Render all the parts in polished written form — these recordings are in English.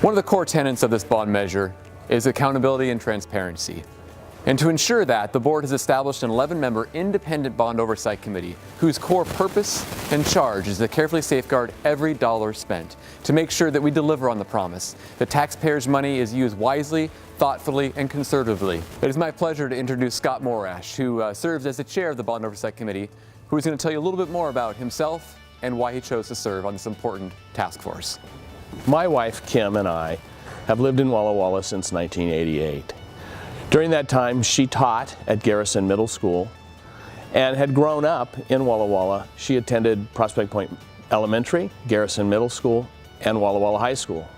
One of the core tenets of this bond measure is accountability and transparency. And to ensure that, the board has established an 11-member independent bond oversight committee whose core purpose and charge is to carefully safeguard every dollar spent to make sure that we deliver on the promise that taxpayers' money is used wisely, thoughtfully, and conservatively. It is my pleasure to introduce Scott Morasch, who serves as the chair of the bond oversight committee, who is going to tell you a little bit more about himself and why he chose to serve on this important task force. My wife, Kim, and I have lived in Walla Walla since 1988. During that time, she taught at Garrison Middle School and had grown up in Walla Walla. She attended Prospect Point Elementary, Garrison Middle School, and Walla Walla High School.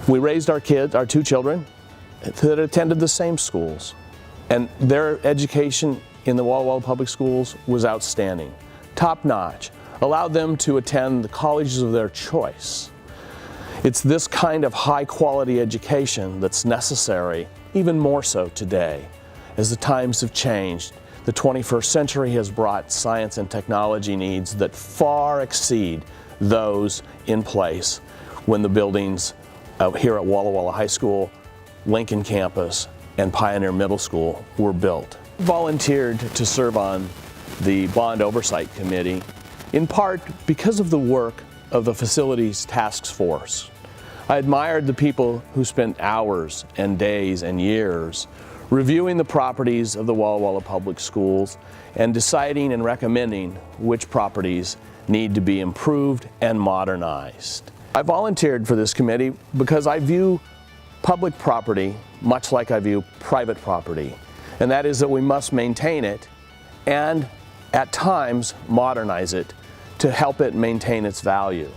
We raised our two children that attended the same schools, and their education in the Walla Walla Public Schools was outstanding, top-notch, allowed them to attend the colleges of their choice. It's this kind of high-quality education that's necessary, even more so today. As the times have changed, the 21st century has brought science and technology needs that far exceed those in place when the buildings here at Walla Walla High School, Lincoln Campus, and Pioneer Middle School were built. I volunteered to serve on the Bond Oversight Committee, in part because of the work of the Facilities Task Force. I admired the people who spent hours and days and years reviewing the properties of the Walla Walla Public Schools and deciding and recommending which properties need to be improved and modernized. I volunteered for this committee because I view public property much like I view private property, and that is that we must maintain it and at times modernize it to help it maintain its value.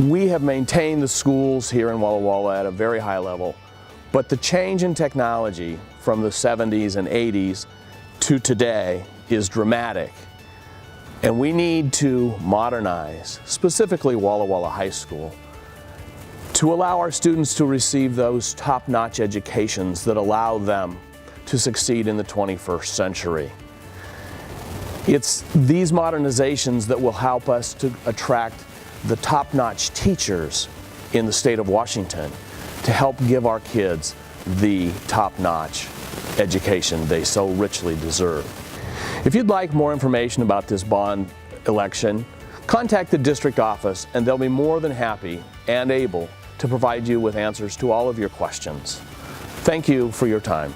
We have maintained the schools here in Walla Walla at a very high level, but the change in technology from the 70s and 80s to today is dramatic. And we need to modernize, specifically Walla Walla High School, to allow our students to receive those top-notch educations that allow them to succeed in the 21st century. It's these modernizations that will help us to attract the top-notch teachers in the state of Washington to help give our kids the top-notch education they so richly deserve. If you'd like more information about this bond election, contact the district office and they'll be more than happy and able to provide you with answers to all of your questions. Thank you for your time.